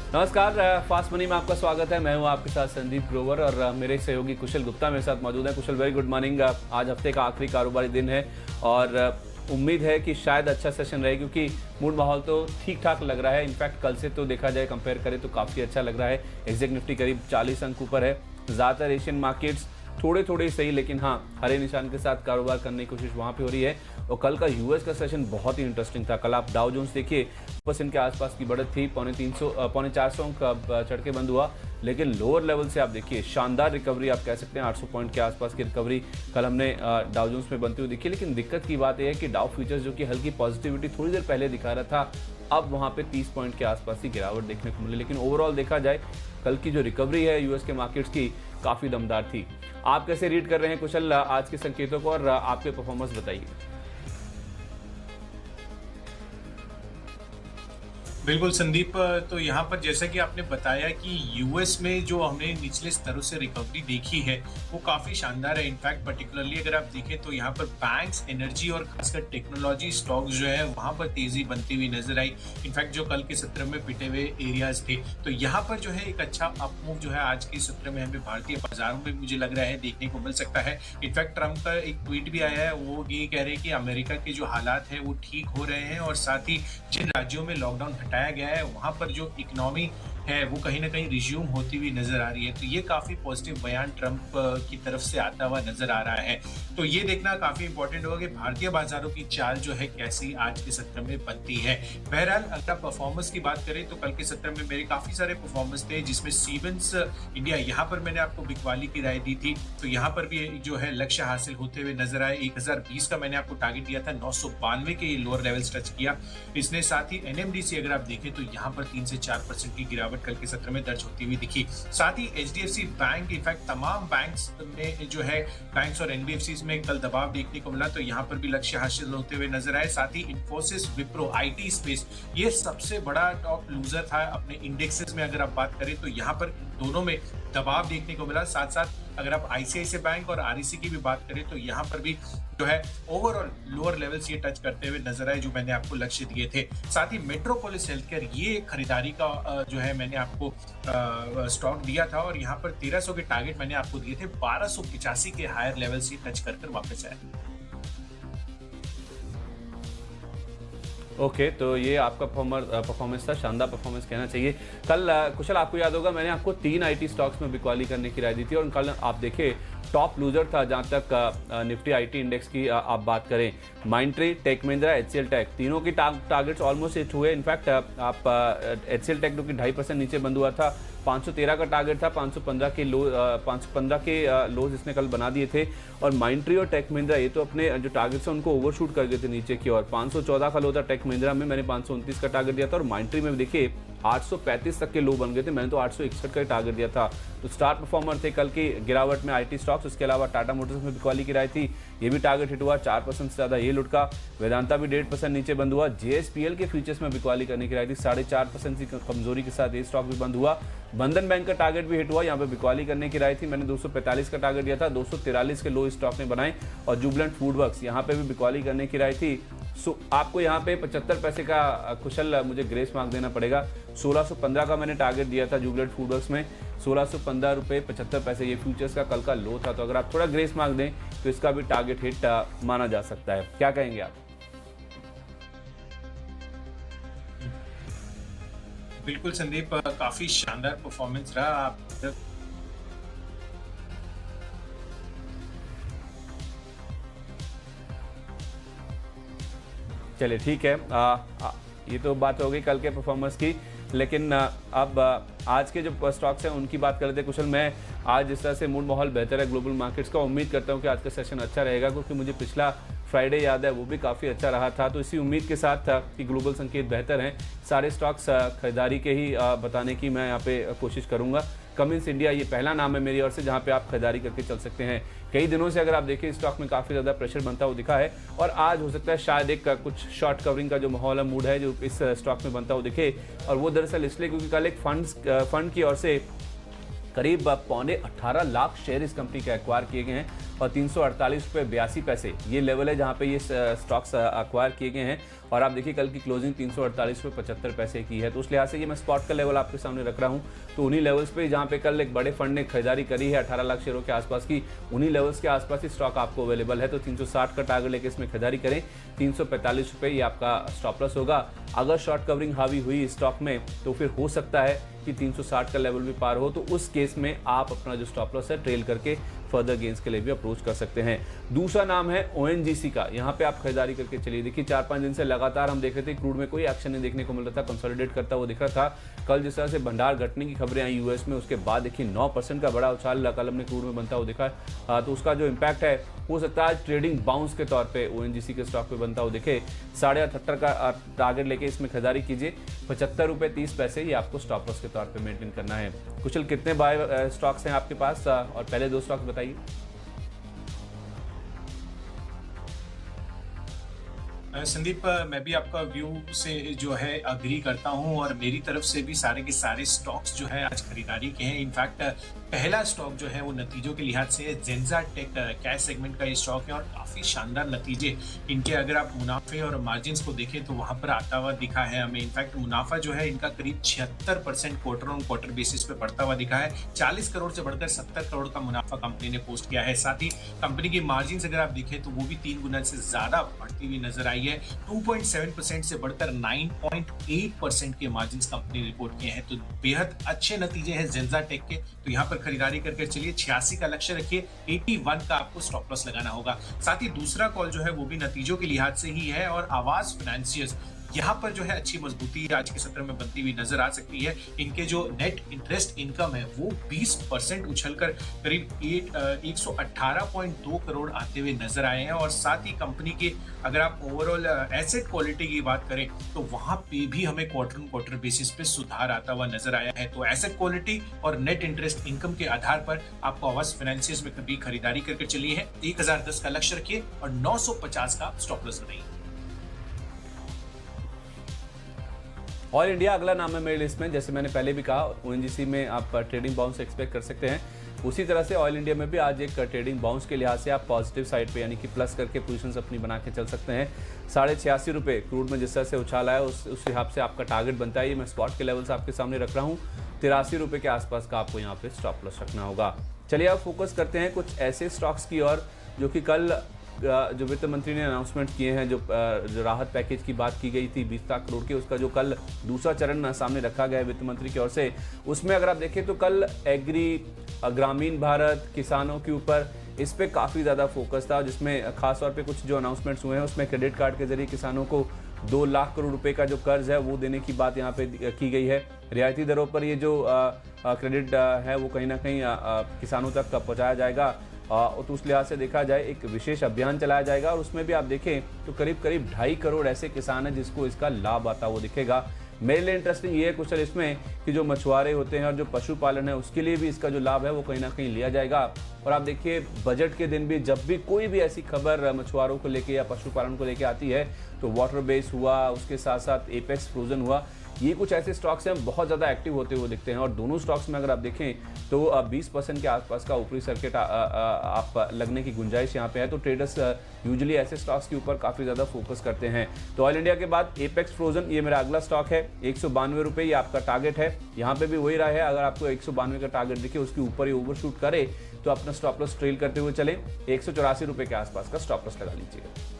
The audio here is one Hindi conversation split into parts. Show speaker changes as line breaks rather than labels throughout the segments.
नमस्कार, फास्ट मनी में आपका स्वागत है। मैं हूं आपके साथ संदीप ग्रोवर और मेरे सहयोगी कुशल गुप्ता मेरे साथ मौजूद है। कुशल, वेरी गुड मॉर्निंग। आज हफ्ते का आखिरी कारोबारी दिन है और उम्मीद है कि शायद अच्छा सेशन रहे, क्योंकि मूड माहौल तो ठीक ठाक लग रहा है। इनफैक्ट कल से तो देखा जाए, कंपेयर करें तो काफ़ी अच्छा लग रहा है। एक्जेक्ट निफ्टी करीब 40 अंक ऊपर है। ज़्यादातर एशियन मार्केट्स थोड़े थोड़े सही, लेकिन हाँ, हरे निशान के साथ कारोबार करने की कोशिश वहाँ पे हो रही है। और कल का यूएस का सेशन बहुत ही इंटरेस्टिंग था। कल आप डाउ जोन्स देखिए, % के आसपास की बढ़त थी, पौने 400 अंक चढ़ के बंद हुआ। लेकिन लोअर लेवल से आप देखिए, शानदार रिकवरी आप कह सकते हैं। 800 पॉइंट के आसपास की रिकवरी कल हमने डाउ जोन्स में बनती हुई देखी। लेकिन दिक्कत की बात यह है कि डाउ फ्यूचर्स जो कि हल्की पॉजिटिविटी थोड़ी देर पहले दिखा रहा था, अब वहाँ पे 30 पॉइंट के आसपास की गिरावट देखने को मिली। लेकिन ओवरऑल देखा जाए, कल की जो रिकवरी है यूएस के मार्केट्स की, काफ़ी दमदार थी। आप कैसे रीड कर रहे हैं कुशल आज के संकेतों को, और आपके परफॉर्मेंस बताइए।
बिल्कुल संदीप, तो यहाँ पर जैसा कि आपने बताया कि यूएस में जो हमने निचले स्तरों से रिकवरी देखी है वो काफ़ी शानदार है। इनफैक्ट पर्टिकुलरली अगर आप देखें तो यहाँ पर बैंक्स, एनर्जी और खासकर टेक्नोलॉजी स्टॉक्स जो है वहाँ पर तेजी बनती हुई नजर आई। इनफैक्ट जो कल के सत्र में पिटे हुए एरियाज थे, तो यहाँ पर जो है एक अच्छा अप मूव जो है आज के सत्र में हमें भारतीय बाजारों में मुझे लग रहा है देखने को मिल सकता है। इनफैक्ट ट्रंप का एक ट्वीट भी आया है, वो ये कह रहे हैं कि अमेरिका के जो हालात है वो ठीक हो रहे हैं और साथ ही जिन राज्यों में लॉकडाउन हटाया गया है वहां पर जो इकोनॉमी है वो कहीं ना कहीं रिज्यूम होती हुई नजर आ रही है। तो ये काफी पॉजिटिव बयान ट्रंप की तरफ से आता हुआ नजर आ रहा है। तो ये देखना काफी इंपॉर्टेंट होगा कि भारतीय बाजारों की चाल जो है कैसी आज के सत्र में बनती है। बहरहाल अगर परफॉर्मेंस की बात करें तो कल के सत्र में मेरे काफी सारे परफॉर्मेंस थे, जिसमें सीमेंस इंडिया, यहाँ पर मैंने आपको बिकवाली की राय दी थी, तो यहाँ पर भी जो है लक्ष्य हासिल होते हुए नजर आए। 1020 का मैंने आपको टारगेट दिया था, 992 के लोअर लेवल्स टच किया इसने। साथ ही एनएमडीसी अगर आप देखें तो यहाँ पर 3 से 4% की गिरावट कल के सत्र में दर्ज होती हुई दिखी। साथ ही एचडीएफसी बैंक, इनफैक्ट तमाम बैंक्स में जो है, बैंक्स और एनबीएफसी में कल दबाव देखने को मिला, तो यहाँ पर भी लक्ष्य हासिल होते हुए नजर आए। साथ ही इन्फोसिस, विप्रो, आईटी स्पेस, ये सबसे बड़ा टॉप लूजर था अपने इंडेक्सेस में। अगर आप बात करें तो यहाँ पर दोनों में दबाव देखने को मिला। साथ साथ अगर आप आईसीआईसीआई बैंक और आरईसी की भी बात करें तो यहाँ पर भी जो है ओवरऑल लोअर लेवल्स ये टच करते हुए नजर आए जो मैंने आपको लक्ष्य दिए थे। साथ ही मेट्रोपोलिस हेल्थकेयर, ये खरीदारी का जो है मैंने आपको स्टॉक दिया था और यहाँ पर 1300 के टारगेट मैंने आपको दिए थे, 1285 के हायर लेवल से टच कर वापस आए।
ओके, तो ये आपका परफॉर्मेंस था, शानदार परफॉर्मेंस कहना चाहिए। कल कुशल, आपको याद होगा, मैंने आपको 3 आईटी स्टॉक्स में बिकवाली करने की राय दी थी और कल आप देखें टॉप लूजर था जहां तक निफ्टी आईटी इंडेक्स की आप बात करें। Mindtree, tech Mahindra, HCL tech, तीनों की टारगेट्स ऑलमोस्ट हिट हुए। इनफैक्ट आप एचसीएल टेक जो कि 2.5% नीचे बंद हुआ था, 513 का टारगेट था, 515 के लोज इसने कल बना दिए थे। और माइंडट्री और टेक महिंद्रा ये तो अपने जो टारगेट्स हैं उनको ओवरशूट कर गए थे नीचे की ओर। 514 का लो था टेक महिंद्रा में, मैंने 529 का टारगेट दिया था, और माइंडट्री में देखिए 835 तक के लो बन गए थे, मैंने तो 861 का टारगेट दिया था। तो स्टार परफॉर्मर थे कल की गिरावट में आईटी स्टॉक्स। उसके अलावा टाटा मोटर्स में बिकवाली की राय थी, ये भी टारगेट हिट हुआ, 4% से ज्यादा ये लुटका। वेदांता भी 1.5% नीचे बंद हुआ। जेएसपीएल के फ्यूचर्स में बिकवाली करने की राय थी, 4.5% की कमजोरी के साथ ये स्टॉक भी बंद हुआ। बंधन बैंक का टारगेट भी हिट हुआ, यहाँ पे बिकवाली करने की राय थी, मैंने 245 का टारगेट दिया था, 243 के लो स्टॉक ने बनाए। और जुबलेंट फूडवर्क्स, यहाँ पे भी बिकवाली करने की राय थी। आपको यहाँ पे 75 पैसे का कुशल मुझे ग्रेस मार्क देना पड़ेगा। 1615 का मैंने टारगेट दिया था जुबलेंट फूडवर्क्स में, 1615 रुपये 75 पैसे ये फ्यूचर्स का कल का लो था। तो अगर आप थोड़ा ग्रेस मार्क दें तो इसका भी टारगेट हिट माना जा सकता है। क्या कहेंगे आप?
बिल्कुल संदीप, काफी शानदार परफॉर्मेंस रहा। आप
चलिए ठीक है, ये तो बात हो गई कल के परफॉर्मेंस की। लेकिन अब आज के जो स्टॉक्स हैं उनकी बात कर लेते हैं कुशल। मैं आज जिस तरह से मूड माहौल बेहतर है ग्लोबल मार्केट्स का, उम्मीद करता हूं कि आज का सेशन अच्छा रहेगा, क्योंकि मुझे पिछला फ्राइडे याद है वो भी काफ़ी अच्छा रहा था। तो इसी उम्मीद के साथ कि ग्लोबल संकेत बेहतर हैं, सारे स्टॉक्स खरीदारी के ही बताने की मैं यहाँ पे कोशिश करूँगा। कमिंस इंडिया ये पहला नाम है मेरी ओर से जहाँ पे आप खरीदारी करके चल सकते हैं। कई दिनों से अगर आप देखें स्टॉक में काफ़ी ज़्यादा प्रेशर बनता हुआ दिखा है, और आज हो सकता है शायद एक कुछ शॉर्ट कवरिंग का जो माहौल है, मूड है, जो इस स्टॉक में बनता हुआ दिखे। और वो दरअसल इसलिए क्योंकि कल एक फंड की ओर से करीब पौने 18 लाख शेयर इस कंपनी के एक्वायर किए गए हैं और 348 रुपये 82 पैसे ये लेवल है जहां पे ये स्टॉक्स एक्वायर किए गए हैं। और आप देखिए कल की क्लोजिंग 348 रुपये 75 पैसे की है, तो उस लिहाज से ये मैं स्पॉट का लेवल आपके सामने रख रहा हूं। तो उन्हीं लेवल्स पे जहां पे कल एक बड़े फंड ने खरीदारी करी है 18 लाख शेयरों के आसपास की, उन्हीं लेवल्स के आसपास ही स्टॉक आपको अवेलेबल है। तो 360 का टारगेट लेके इसमें खरीदारी करें। 345 रुपये ये आपका स्टॉप लॉस होगा। अगर शॉर्ट कवरिंग हावी हुई स्टॉक में तो फिर हो सकता है कि 360 का लेवल भी पार हो, तो उस केस में आप अपना जो स्टॉप लॉस है ट्रेल करके फर्दर गेंस के लिए भी अप्रोच कर सकते हैं। दूसरा नाम है ONGC का, यहाँ पे आप खरीदारी करके चलिए। देखिए 4-5 दिन से लगातार हम देख रहे थे क्रूड में कोई एक्शन नहीं देखने को मिल रहा था, कंसोलिडेट करता हुआ दिख रहा था। कल जिस तरह से भंडार घटने की खबरें आई यूएस में, उसके बाद देखिए 9% का बड़ा उछाल कल हमने क्रूड में बनता हुआ दिखा है। तो उसका जो इम्पैक्ट है हो सकता है आज ट्रेडिंग बाउंस के तौर पे ONGC के स्टॉक पे बनता हुआ दिखे। 78.5 का टारगेट लेके इसमें खरीदारी कीजिए। 75 रुपये 30 पैसे ये आपको स्टॉप लॉस के तौर पे मेंटेन करना है। कुशल, कितने बाय स्टॉक्स हैं आपके पास और पहले 2 स्टॉक्स बताइए।
संदीप, मैं भी आपका व्यू से जो है अग्री करता हूं और मेरी तरफ से भी सारे के सारे स्टॉक्स जो है आज खरीदारी के हैं। इनफैक्ट पहला स्टॉक जो है वो नतीजों के लिहाज से जेंजा टेक कैश सेगमेंट का ये स्टॉक है और काफी शानदार नतीजे इनके अगर आप मुनाफे और मार्जिन को देखें तो वहां पर आता हुआ दिखा है हमें। इनफैक्ट मुनाफा जो है इनका करीब 76% क्वार्टर ऑन क्वार्टर बेसिस पे बढ़ता हुआ दिखा है। 40 करोड़ से बढ़कर 70 करोड़ का मुनाफा कंपनी ने पोस्ट किया है। साथ ही कंपनी की मार्जिन अगर आप देखें तो वो भी 3 गुना से ज्यादा बढ़ती हुई नजर आई है। 2.7% से बढ़कर 9.8% के मार्जिन कंपनी रिपोर्ट किए हैं। तो बेहद अच्छे नतीजे हैं जेंजा टेक के। तो यहाँ पर खरीदारी करके चलिए। 86 का लक्ष्य रखिए, 81 का आपको स्टॉप लॉस लगाना होगा। साथ ही दूसरा कॉल जो है वो भी नतीजों के लिहाज से ही है और आवाज फाइनेंशियर्स यहाँ पर जो है अच्छी मजबूती आज के सत्र में बनती हुई नजर आ सकती है। इनके जो नेट इंटरेस्ट इनकम है वो 20% उछलकर करीब 118.2 करोड़ आते हुए नजर आए हैं। और साथ ही कंपनी के अगर आप ओवरऑल एसेट क्वालिटी की बात करें तो वहां पे भी हमें क्वार्टर ऑन क्वार्टर बेसिस पे सुधार आता हुआ नजर आया है। तो एसेट क्वालिटी और नेट इंटरेस्ट इनकम के आधार पर आपको आवाज फाइनेंशियर्स में कभी खरीदारी करके चलिए है। 1010 का लक्ष्य रखिए और 950 का स्टॉप लॉस बनाइए।
ऑयल इंडिया अगला नाम है मेरी लिस्ट में। जैसे मैंने पहले भी कहा ONGC में आप ट्रेडिंग बाउंस एक्सपेक्ट कर सकते हैं, उसी तरह से ऑयल इंडिया में भी आज एक ट्रेडिंग बाउंस के लिहाज से आप पॉजिटिव साइड पे यानी कि प्लस करके पोजीशंस अपनी बना के चल सकते हैं। 86.5 रुपये क्रूड में जिस तरह से उछाल आया उस हिसाब से आपका टारगेट बनता है। ये मैं स्पॉट के लेवल्स आपके सामने रख रहा हूँ। 83 रुपये के आसपास का आपको यहाँ पे स्टॉप लॉस रखना होगा। चलिए आप फोकस करते हैं कुछ ऐसे स्टॉक्स की और जो कि कल जो वित्त मंत्री ने अनाउंसमेंट किए हैं, जो राहत पैकेज की बात की गई थी 20 लाख करोड़ के, उसका जो कल दूसरा चरण सामने रखा गया है वित्त मंत्री की ओर से, उसमें अगर आप देखें तो कल एग्री, ग्रामीण भारत, किसानों के ऊपर इस पे काफ़ी ज़्यादा फोकस था, जिसमें खास तौर पे कुछ जो अनाउंसमेंट्स हुए हैं उसमें क्रेडिट कार्ड के जरिए किसानों को 2 लाख करोड़ रुपए का जो कर्ज है वो देने की बात यहाँ पे की गई है। रियायती दरों पर ये जो क्रेडिट है वो कहीं ना कहीं किसानों तक पहुँचाया जाएगा। तो उस लिहाज से देखा जाए एक विशेष अभियान चलाया जाएगा और उसमें भी आप देखें तो करीब 2.5 करोड़ ऐसे किसान हैं जिसको इसका लाभ आता हुआ दिखेगा। मेरे लिए इंटरेस्टिंग ये है कुशल इसमें कि जो मछुआरे होते हैं और जो पशुपालन है उसके लिए भी इसका जो लाभ है वो कहीं ना कहीं लिया जाएगा। और आप देखिए बजट के दिन भी जब भी कोई भी ऐसी खबर मछुआरों को लेके या पशुपालन को लेके आती है तो वाटर बेस हुआ, उसके साथ साथ एपेक्स फ्रोजन हुआ, ये कुछ ऐसे स्टॉक्स हैं बहुत ज़्यादा एक्टिव होते हुए दिखते हैं। और दोनों स्टॉक्स में अगर आप देखें तो 20% के आसपास का ऊपरी सर्किट आप लगने की गुंजाइश यहाँ पे है। तो ट्रेडर्स यूजुअली ऐसे स्टॉक्स के ऊपर काफ़ी ज़्यादा फोकस करते हैं। तो ऑयल इंडिया के बाद एपेक्स फ्रोजन ये मेरा अगला स्टॉक है। 192 रुपये ये आपका टारगेट है। यहाँ पे भी वही रहा है, अगर आपको 192 का टारगेट दिखे उसके ऊपर ही ओवरशूट करे तो अपना स्टॉप लॉस ट्रेल करते हुए चलें। 184 रुपये के आसपास का स्टॉप लॉस लगा लीजिएगा।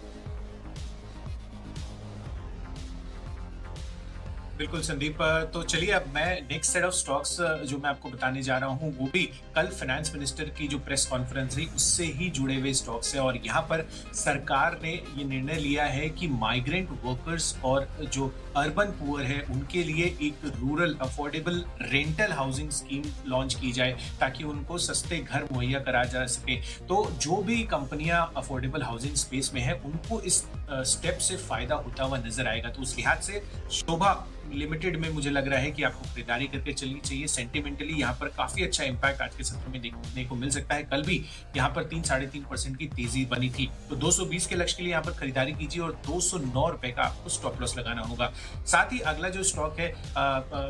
बिल्कुल संदीप, तो चलिए अब मैं नेक्स्ट सेट ऑफ स्टॉक्स जो मैं आपको बताने जा रहा हूं वो भी कल फाइनेंस मिनिस्टर की जो प्रेस कॉन्फ्रेंस हुई उससे ही जुड़े हुए स्टॉक्स है। और यहाँ पर सरकार ने ये निर्णय लिया है कि माइग्रेंट वर्कर्स और जो अर्बन पुअर है उनके लिए एक rural affordable rental housing scheme launch की जाए ताकि उनको सस्ते घर मुहैया करा जा सके। तो जो भी कंपनियां अफोर्डेबल हाउसिंग स्पेस में है उनको इस स्टेप से फायदा होता हुआ नजर आएगा। तो उस लिहाज से शोभा लिमिटेड में मुझे लग रहा है कि आपको खरीदारी करके चलनी चाहिए। सेंटिमेंटली यहाँ पर काफी अच्छा इंपैक्ट आज के सत्र में देखने को मिल सकता है। कल भी यहाँ पर 3-3.5% की तेजी बनी थी। तो 220 के लक्ष्य के लिए यहाँ पर खरीदारी कीजिए और 209 रुपए का आपको स्टॉप लॉस लगाना होगा। साथ ही अगला जो स्टॉक है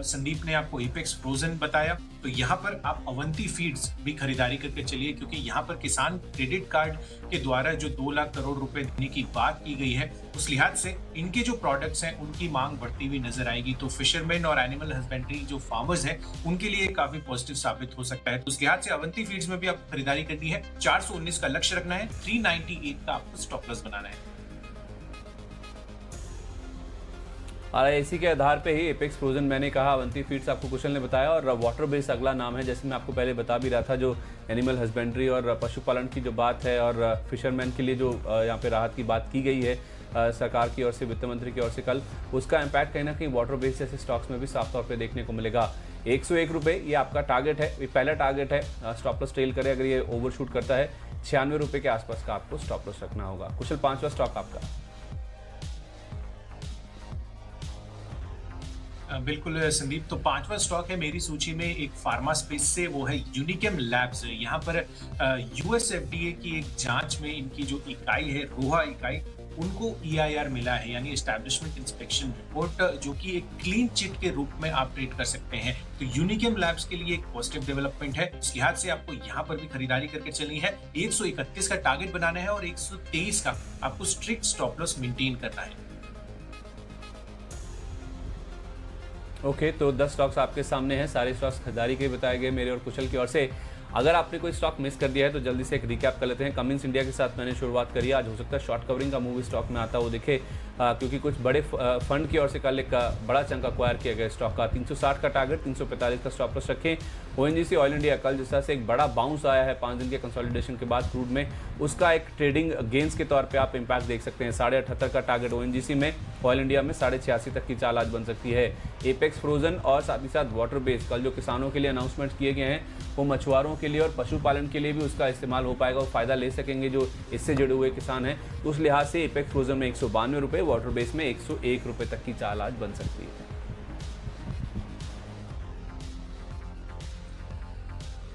संदीप ने आपको एपेक्स फ्रोजन बताया, तो यहाँ पर आप अवंती फीड्स भी खरीदारी करके चलिए, क्योंकि यहाँ पर किसान क्रेडिट कार्ड के द्वारा जो 2 लाख करोड़ रुपए देने की बात की गई है, उस लिहाज से इनके जो प्रोडक्ट्स हैं उनकी मांग बढ़ती हुई नजर आएगी। तो फिशरमैन और एनिमल हस्बेंड्री जो फार्मर्स हैं उनके लिए काफी पॉजिटिव साबित हो सकता है। तो उस लिहाज से अवंती फीड्स में भी आपको खरीदारी करनी है। 419 का लक्ष्य रखना है, 398 का आपको स्टॉप लॉस बनाना है।
और इसी के आधार पे ही एपेक्स फ्रोजन मैंने कहा, अवंती फीड्स आपको कुशल ने बताया, और वाटर बेस अगला नाम है, जैसे मैं आपको पहले बता भी रहा था। जो एनिमल हस्बेंड्री और पशुपालन की जो बात है और फिशरमैन के लिए जो यहाँ पे राहत की बात की गई है सरकार की ओर से, वित्त मंत्री की ओर से कल, उसका इम्पैक्ट कहीं ना कहीं वाटर बेस जैसे स्टॉक्स में भी साफ तौर पर देखने को मिलेगा। 101 रुपये ये आपका टारगेट है, ये पहला टारगेट है। स्टॉप लॉस ट्रेल करे, अगर ये ओवरशूट करता है 96 रुपये के आसपास का आपको स्टॉप लॉस रखना होगा। कुशल, 5वां स्टॉक आपका।
बिल्कुल संदीप, तो 5वां स्टॉक है मेरी सूची में एक फार्मा स्पेस से, वो है यूनिकेम लैब्स। यहाँ पर यूएस एफडीए की एक जांच में इनकी जो इकाई है, रोहा इकाई, उनको EIR मिला है, यानी एस्टैब्लिशमेंट इंस्पेक्शन रिपोर्ट, जो कि एक क्लीन चिट के रूप में आप ट्रेड कर सकते हैं। तो यूनिकेम लैब्स के लिए एक पॉजिटिव डेवलपमेंट है। इस लिहाज से आपको यहाँ पर भी खरीदारी करके चलनी है। 131 का टारगेट बनाना है और 123 का आपको स्ट्रिक्ट स्टॉप लॉस मेंटेन करना है।
ओके, तो 10 स्टॉक्स आपके सामने हैं, सारे स्टॉक्स खरीदारी के बताए गए मेरे और कुशल की ओर से। अगर आपने कोई स्टॉक मिस कर दिया है तो जल्दी से एक रिकैप कर लेते हैं। कमिंस इंडिया के साथ मैंने शुरुआत करी, आज हो सकता है शॉर्ट कवरिंग का मूवी स्टॉक में आता वो दिखे, क्योंकि कुछ बड़े फंड की ओर से कल एक बड़ा चंक अक्वायर किया गया स्टॉक का। 360 का टारगेट, 345 का स्टॉप लॉस रखें। ONGC ऑयल इंडिया कल जिस तरह से एक बड़ा बाउंस आया है 5 दिन के कंसोलिडेशन के बाद क्रूड में, उसका एक ट्रेडिंग गेंस के तौर पे आप इंपैक्ट देख सकते हैं। 78.5 का टारगेट ONGC में, ऑयल इंडिया में 86.5 तक की चाल आज बन सकती है। एपेक्स फ्रोजन और साथ ही साथ वाटर बेस, कल जो किसानों के लिए अनाउंसमेंट किए गए हैं वो मछुआरों के लिए और पशुपालन के लिए भी उसका इस्तेमाल हो पाएगा, वो फायदा ले सकेंगे जो इससे जुड़े हुए किसान हैं। उस लिहाज से एपेक्स फ्रोजन में 192 रुपये, वाटर बेस में 101 रुपये तक की चाल आज बन सकती है।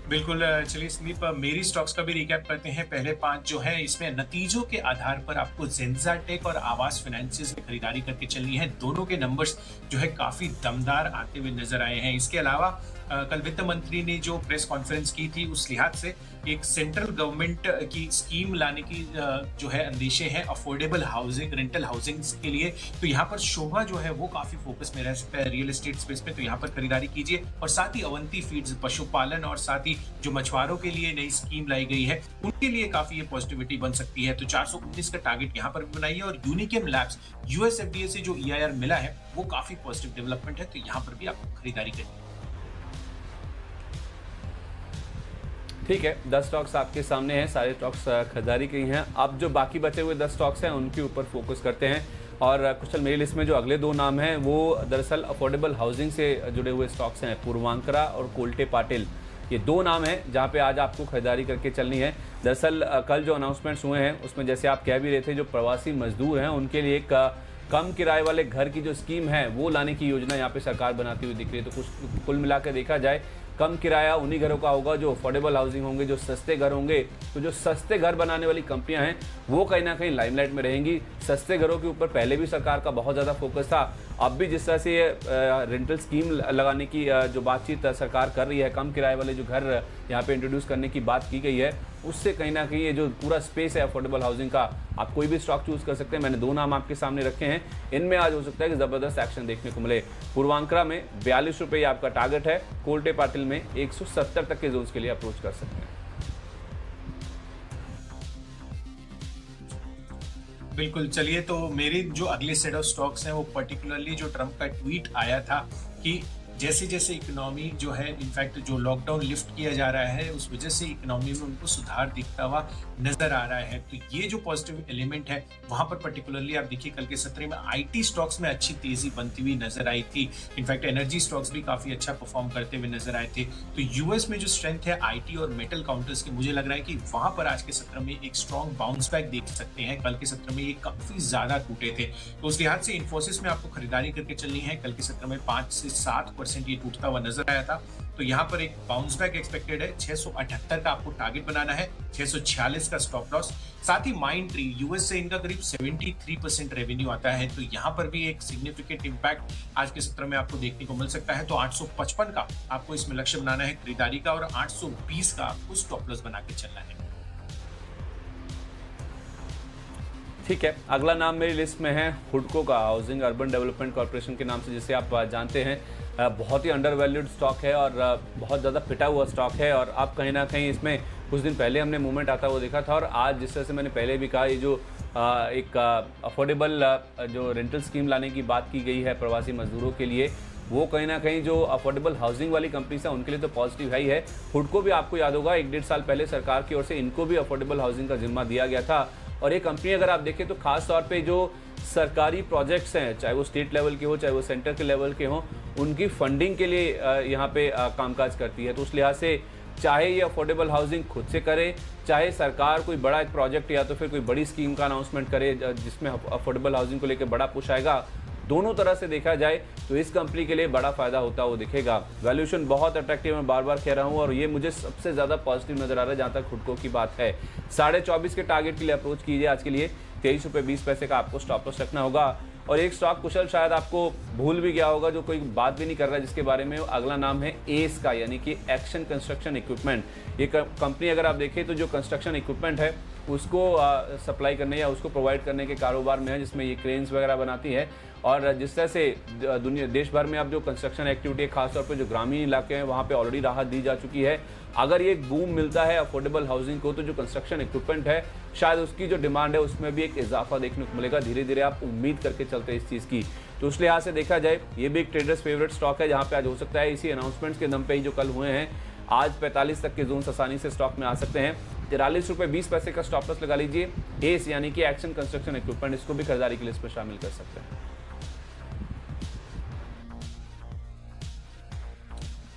बिल्कुल, चलिए संदीप, मेरी स्टॉक्स का भी रिकैप करते हैं। पहले 5 जो है इसमें नतीजों के आधार पर आपको जेंजाटेक और आवास फाइनेंसिस में खरीदारी करके चलनी है। दोनों के नंबर्स जो है काफी दमदार आते हुए नजर आए हैं। इसके अलावा कल वित्त मंत्री ने जो प्रेस कॉन्फ्रेंस की थी, उस लिहाज से एक सेंट्रल गवर्नमेंट की स्कीम लाने की जो है अंदेशे हैं अफोर्डेबल हाउसिंग, रेंटल हाउसिंग के लिए। तो यहाँ पर शोभा जो है वो काफी फोकस में रह सकता है रियल एस्टेट स्पेस में, तो यहाँ पर खरीदारी कीजिए। और साथ ही अवंती फीड्स, पशुपालन और साथ ही जो मछुआरों के लिए नई स्कीम लाई गई है उनके लिए काफी ये पॉजिटिविटी बन सकती है। तो 419 का टारगेट यहाँ पर भी बनाइए। और यूनिकेम लैब्स, US FDA से जो EIR मिला है वो काफी पॉजिटिव डेवलपमेंट है, तो यहाँ पर भी आपको खरीदारी करनी है।
ठीक है, 10 स्टॉक्स आपके सामने हैं, सारे स्टॉक्स खरीदारी के ही हैं। अब जो बाकी बचे हुए 10 स्टॉक्स हैं उनके ऊपर फोकस करते हैं। और कुशल, मेरी लिस्ट में जो अगले 2 नाम हैं वो दरअसल अफोर्डेबल हाउसिंग से जुड़े हुए स्टॉक्स हैं, पूर्वांकरा और कोल्टे पाटिल। ये 2 नाम हैं जहाँ पे आज आपको खरीदारी करके चलनी है। दरअसल कल जो अनाउंसमेंट्स हुए हैं उसमें जैसे आप कह भी रहे थे, जो प्रवासी मजदूर हैं उनके लिए एक कम किराए वाले घर की जो स्कीम है वो लाने की योजना यहाँ पे सरकार बनाती हुई दिख रही है। तो कुछ कुल मिलाकर देखा जाए, कम किराया उन्हीं घरों का होगा जो अफोर्डेबल हाउसिंग होंगे, जो सस्ते घर होंगे। तो जो सस्ते घर बनाने वाली कंपनियां हैं वो कहीं ना कहीं लाइमलाइट में रहेंगी। सस्ते घरों के ऊपर पहले भी सरकार का बहुत ज़्यादा फोकस था, अब भी जिस तरह से ये रेंटल स्कीम लगाने की जो बातचीत सरकार कर रही है, कम किराए वाले जो घर यहाँ पे इंट्रोड्यूस करने की बात की गई है, उससे कहीं ना कहीं ये जो पूरा स्पेस है अफोर्डेबल हाउसिंग का, आप कोई भी स्टॉक चूज कर सकते हैं। मैंने 2 नाम आपके सामने रखे हैं, इनमें आज हो सकता है कि ज़बरदस्त एक्शन देखने को मिले। पूर्वांकरा में 42 रुपये आपका टारगेट है, कोल्टे पाटिल में 170 तक के जोन्स के लिए अप्रोच कर सकते हैं।
बिल्कुल, चलिए, तो मेरे जो अगले सेट ऑफ स्टॉक्स हैं वो पर्टिकुलरली जो ट्रम्प का ट्वीट आया था कि जैसे जैसे इकोनॉमी जो है, इनफैक्ट जो लॉकडाउन लिफ्ट किया जा रहा है उस वजह से इकोनॉमी में उनको सुधार दिखता हुआ नजर आ रहा है। तो ये जो पॉजिटिव एलिमेंट है वहां पर पर्टिकुलरली आप देखिए कल के सत्र में IT स्टॉक्स में अच्छी तेजी बनती हुई नजर आई थी। इनफैक्ट एनर्जी स्टॉक्स भी काफी अच्छा परफॉर्म करते हुए नजर आए थे। तो यूएस में जो स्ट्रेंथ है IT और मेटल काउंटर्स की, मुझे लग रहा है कि वहां पर आज के सत्र में एक स्ट्रॉन्ग बाउंस बैक देख सकते हैं। कल के सत्र में ये काफी ज्यादा टूटे थे, तो उस लिहाज से इन्फोसिस में आपको खरीदारी करके चलनी है। कल के सत्र में 5 से 7% 6% ये टूटता हुआ नजर आया था। तो यहाँ पर एक बाउंस बैक एक्सपेक्टेड है। 678 का आपको टारगेट बनाना है, 646 का स्टॉप लॉस। साथ ही माइंडट्री यूएस से इनका करीब 73% रेवेन्यू आता है, तो यहाँ पर भी एक सिग्निफिकेंट इंपैक्ट आज के सत्र में आपको देखने को मिल सकता है। तो 855 का आपको इसमें लक्ष्य बनाना है खरीदारी का, और 820 का आपको स्टॉप लॉस बना के चलना है।
ठीक है, अगला नाम मेरी लिस्ट में है हुडको का, हाउसिंग अर्बन डेवलपमेंट कॉर्पोरेशन के नाम से जिसे आप जानते हैं। बहुत ही अंडर वैल्यूड स्टॉक है और बहुत ज़्यादा पिटा हुआ स्टॉक है, और अब कहीं ना कहीं इसमें कुछ दिन पहले हमने मूवमेंट आता हुआ देखा था, और आज जिस तरह से मैंने पहले भी कहा, ये जो एक अफोर्डेबल जो रेंटल स्कीम लाने की बात की गई है प्रवासी मजदूरों के लिए, वो कहीं ना कहीं जो अफोर्डेबल हाउसिंग वाली कंपनीज है उनके लिए तो पॉजिटिव ही है। हुडको भी आपको याद होगा 1-1.5 साल पहले सरकार की ओर से इनको भी अफोर्डेबल हाउसिंग का जिम्मा दिया गया था, और ये कंपनी अगर आप देखें तो खास तौर पे जो सरकारी प्रोजेक्ट्स हैं, चाहे वो स्टेट लेवल के हो चाहे वो सेंटर के लेवल के हों, उनकी फंडिंग के लिए यहाँ पे कामकाज करती है। तो उस लिहाज से चाहे ये अफोर्डेबल हाउसिंग खुद से करे, चाहे सरकार कोई बड़ा एक प्रोजेक्ट या तो फिर कोई बड़ी स्कीम का अनाउंसमेंट करे जिसमें अफोर्डेबल हाउसिंग को लेकर बड़ा पुश आएगा, दोनों तरह से देखा जाए तो इस कंपनी के लिए बड़ा फायदा होता हुआ दिखेगा। वैल्यूएशन बहुत अट्रैक्टिव, मैं बार बार कह रहा हूं, और ये मुझे सबसे ज़्यादा पॉजिटिव नजर आ रहा है जहां तक हुडको की बात है। 24.5 के टारगेट के लिए अप्रोच कीजिए आज के लिए। 23.20 रुपये का आपको स्टॉप लॉस रखना होगा। और एक स्टॉक कुशल शायद आपको भूल भी गया होगा, जो कोई बात भी नहीं कर रहा है जिसके बारे में, अगला नाम है एस का, यानी कि एक्शन कंस्ट्रक्शन इक्विपमेंट। ये कंपनी अगर आप देखें तो जो कंस्ट्रक्शन इक्विपमेंट है उसको सप्लाई करने या उसको प्रोवाइड करने के कारोबार में है, जिसमें ये क्रेन्स वगैरह बनाती है। और जिस तरह से दुनिया देश भर में अब जो कंस्ट्रक्शन एक्टिविटी है, खासतौर पे जो ग्रामीण इलाके हैं वहाँ पे ऑलरेडी राहत दी जा चुकी है। अगर ये बूम मिलता है अफोर्डेबल हाउसिंग को, तो जो कंस्ट्रक्शन इक्विपमेंट है शायद उसकी जो डिमांड है उसमें भी एक इजाफा देखने को मिलेगा। धीरे धीरे आप उम्मीद करके चलते हैं इस चीज़ की। तो उस लिहाज से देखा जाए ये भी एक ट्रेडर्स फेवरेट स्टॉक है, जहाँ पे आज हो सकता है इसी अनाउंसमेंट्स के दम पे ही जो कल हुए हैं, आज 45 तक के जोन आसानी से स्टॉक में आ सकते हैं। 43.20 का स्टॉप लॉस लगा लीजिए। एस यानी कि एक्शन कंस्ट्रक्शन इक्विपमेंट, इसको भी खरीदारी की लिस्ट में शामिल कर सकते हैं।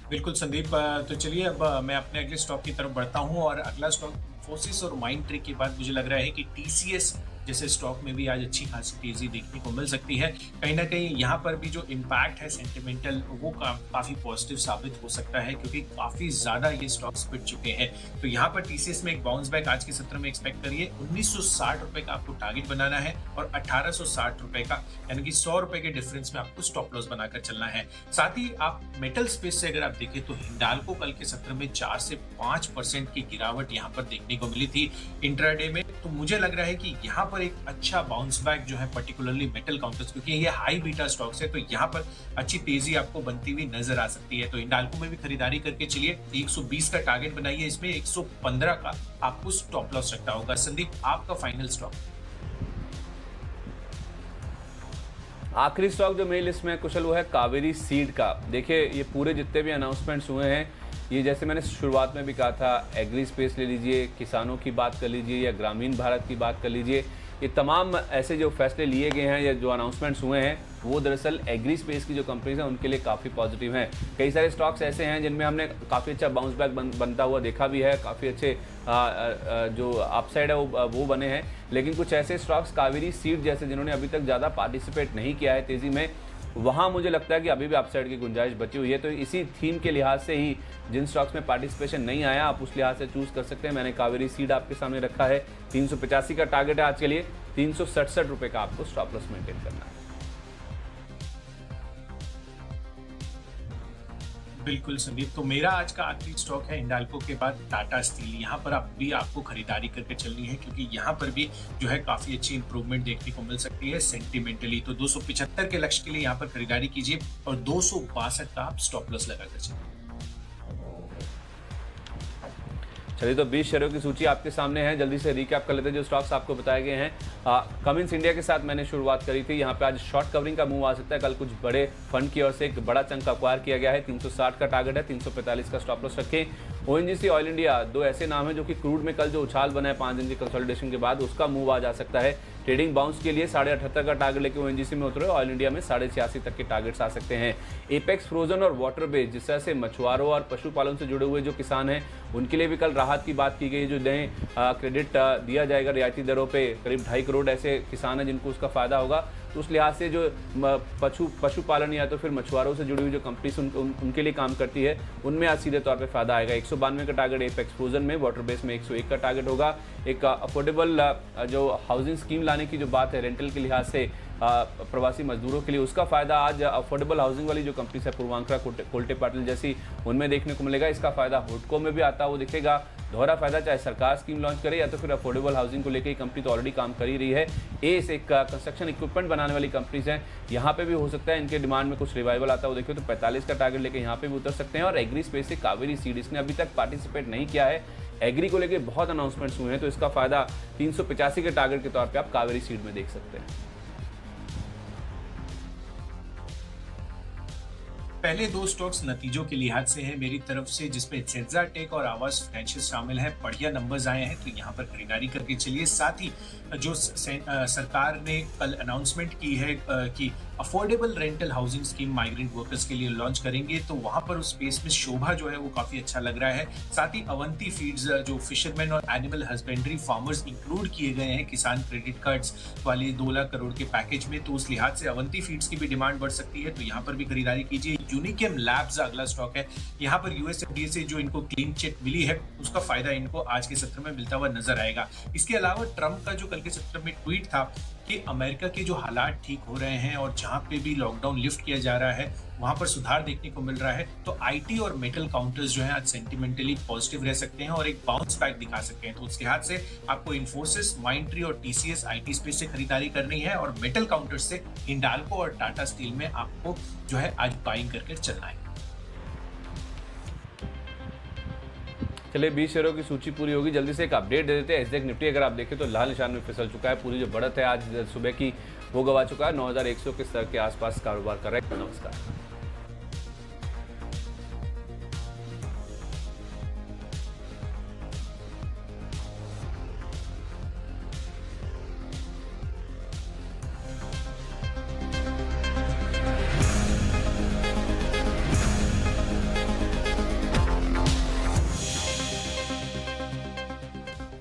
बिल्कुल संदीप, तो चलिए अब मैं अपने अगले स्टॉक की तरफ बढ़ता हूं, और अगला स्टॉक इन्फोसिस और माइंडट्री के बाद मुझे लग रहा है कि टीसीएस जैसे स्टॉक में भी आज अच्छी खासी तेजी देखने को मिल सकती है। कहीं ना कहीं यहाँ पर भी जो इम्पैक्ट है सेंटिमेंटल, वो काफी पॉजिटिव साबित हो सकता है, क्योंकि काफी ज्यादा ये स्टॉक्स पिट चुके हैं। तो यहाँ पर टीसीएस में एक बाउंस बैक आज के सत्र में एक्सपेक्ट करिए। 1960 रुपए का आपको टारगेट बनाना है, और 1860 रुपए का, यानी कि 100 रुपए के डिफरेंस में आपको स्टॉप लॉस बनाकर चलना है। साथ ही आप मेटल स्पेस से अगर आप देखें तो हिंडाल्को कल के सत्र में 4 से 5% की गिरावट यहाँ पर देखने को मिली थी इंट्राडे में। तो मुझे लग रहा है कि यहाँ पर एक अच्छा बाउंस बैक जो है पर्टिकुलरली मेटल काउंटर्स, क्योंकि ये हाई बीटा स्टॉक्स है, तो यहाँ पर अच्छी तेजी आपको बनती हुई नजर आ सकती है। तो हिंडाल्को में भी खरीदारी करके चलिए। 120 का टारगेट बनाइए, इसमें 115 का आपको स्टॉप लॉस रखना होगा। संदीप, आपका फाइनल स्टॉक?
आखिरी स्टॉक जो मेरी लिस्ट में कुशल वो है कावेरी सीड का। देखिए ये पूरे जितने भी अनाउंसमेंट्स हुए हैं, ये जैसे मैंने शुरुआत में भी कहा था, एग्री स्पेस ले लीजिए, किसानों की बात कर लीजिए या ग्रामीण भारत की बात कर लीजिए, ये तमाम ऐसे जो फैसले लिए गए हैं या जो अनाउंसमेंट्स हुए हैं, वो दरअसल एग्री स्पेस की जो कंपनीज हैं उनके लिए काफ़ी पॉजिटिव हैं। कई सारे स्टॉक्स ऐसे हैं जिनमें हमने काफ़ी अच्छा बाउंस बैक बनता हुआ देखा भी है, काफ़ी अच्छे जो अपसाइड है वो बने हैं। लेकिन कुछ ऐसे स्टॉक्स कावेरी सीड जैसे जिन्होंने अभी तक ज़्यादा पार्टिसिपेट नहीं किया है तेज़ी में, वहाँ मुझे लगता है कि अभी भी अपसाइड की गुंजाइश बची हुई है। तो इसी थीम के लिहाज से ही जिन स्टॉक्स में पार्टिसिपेशन नहीं आया, आप उस लिहाज से चूज कर सकते हैं। मैंने कावेरी सीड आपके सामने रखा है। 385 का टारगेट है आज के लिए, 367 रुपये का आपको स्टॉप लॉस मेंटेन करना है।
बिल्कुल संदीप, तो मेरा आज का आखिरी स्टॉक है हिंडाल्को के बाद टाटा स्टील। यहाँ पर आपको खरीदारी करके चलनी है, क्योंकि यहाँ पर भी जो है काफी अच्छी इंप्रूवमेंट देखने को मिल सकती है सेंटिमेंटली। तो 275 के लक्ष्य के लिए यहाँ पर खरीदारी कीजिए, और 262 का आप स्टॉप लॉस लगाकर चलिए।
चलिए, तो 20 शेयरों की सूची आपके सामने है। जल्दी से रिकैप कर लेते हैं जो स्टॉक्स आपको बताए गए हैं। कमिंस इंडिया के साथ मैंने शुरुआत करी थी। यहाँ पे आज शॉर्ट कवरिंग का मूव आ सकता है। कल कुछ बड़े फंड की ओर से एक बड़ा चंक अक्वायर किया गया है। 360 का टारगेट है, 345 का स्टॉप लॉस रखें। ओएनजीसी, ऑयल इंडिया, दो ऐसे नाम हैं जो कि क्रूड में कल जो उछाल बना है 5 दिन की कंसोलिडेशन के बाद, उसका मूव आ जा सकता है। ट्रेडिंग बाउंस के लिए 78.5 का टारगेट लेके ओएनजीसी में उतरे। ऑयल इंडिया में 86.5 तक के टारगेट्स आ सकते हैं। एपेक्स फ्रोजन और वाटर बेस्ड, जिस तरह से मछुआरों और पशुपालन से जुड़े हुए जो किसान हैं उनके लिए भी कल राहत की बात की गई। जो नए क्रेडिट दिया जाएगा रियायती दरों पे, करीब 2.5 करोड़ ऐसे किसान हैं जिनको उसका फायदा होगा। तो उस लिहाज से जो पशुपालन या तो फिर मछुआरों से जुड़ी हुई जो कंपनीज उनके लिए काम करती है, उनमें आज सीधे तौर पे फायदा आएगा। 192 का टारगेट एपेक्स फ्रोजन में, वाटर बेस में 101 का टारगेट होगा। एक अफोर्डेबल जो हाउसिंग स्कीम लाने की जो बात है रेंटल के लिहाज से प्रवासी मजदूरों के लिए, उसका फायदा आज अफोर्डेबल हाउसिंग वाली जो कंपनी है पूर्वांकरा, कोल्टे पाटिल जैसी, उनमें देखने को मिलेगा। इसका फायदा हुडको में भी आता वो दिखेगा। दोहरा फायदा चाहे सरकार स्कीम लॉन्च करे या तो फिर अफोर्डेबल हाउसिंग को लेकर कंपनी तो ऑलरेडी काम कर ही रही है। एस एक कंस्ट्रक्शन इक्विपमेंट बनाने वाली कंपनीज हैं, यहाँ पे भी हो सकता है इनके डिमांड में कुछ रिवाइवल आता हो। देखिए तो 45 का टारगेट लेकर यहाँ पे भी उतर सकते हैं। और एग्री स्पेस से कावेरी सीड, इसने अभी तक पार्टिसिपेट नहीं किया है। एग्री को लेकर बहुत अनाउंसमेंट्स हुए हैं, तो इसका फायदा 385 के टारगेट के तौर पर आप कावेरी सीड में देख सकते हैं।
पहले दो स्टॉक्स नतीजों के लिहाज से है मेरी तरफ से, जिसमें सेंजा टेक और आवास फाइनेंशियल शामिल है। बढ़िया नंबर्स आए हैं तो यहाँ पर खरीदारी करके चलिए। साथ ही जो सरकार ने कल अनाउंसमेंट की है कि affordable rental housing scheme migrant workers के लिए लॉन्च करेंगे, तो वहां पर उस स्पेस में शोभा जो है वो काफी अच्छा लग रहा है। साथ ही अवंती फीड्स, जो फिशरमैन और एनिमल हस्बेंड्री फार्मर्स इंक्लूड किए गए हैं किसान क्रेडिट कार्ड्स वाले 2 लाख करोड़ के पैकेज में, तो उस लिहाज से अवंती फीड्स की भी डिमांड बढ़ सकती है, तो यहाँ पर भी खरीदारी कीजिए। यूनिकेम लैब्स अगला स्टॉक है। यहाँ पर यूएसएफडीए से जो इनको क्लीन चिट मिली है, उसका फायदा इनको आज के सत्र में मिलता हुआ नजर आएगा। इसके अलावा ट्रंप का जो कल के सत्र में ट्वीट था कि अमेरिका के जो हालात ठीक हो रहे हैं और जहां पे भी लॉकडाउन लिफ्ट किया जा रहा है वहां पर सुधार देखने को मिल रहा है, तो आईटी और मेटल काउंटर्स जो है आज सेंटिमेंटली पॉजिटिव रह सकते हैं और एक बाउंस बैक दिखा सकते हैं। तो उसके हाथ से आपको इन्फोसिस, माइंडट्री और टीसीएस आईटी स्पेस से खरीदारी करनी है, और मेटल काउंटर्स से हिंडाल्को और टाटा स्टील में आपको जो है आज बाइंग करके चलना है।
चलिए 20 शेयरों की सूची पूरी होगी, जल्दी से एक अपडेट दे देते हैं। एसडेक्स निफ्टी अगर आप देखें तो लाल निशान में फिसल चुका है। पूरी जो बढ़त है आज सुबह की वो गवा चुका है। 9100 के स्तर के आसपास कारोबार कर रहा है। नमस्कार।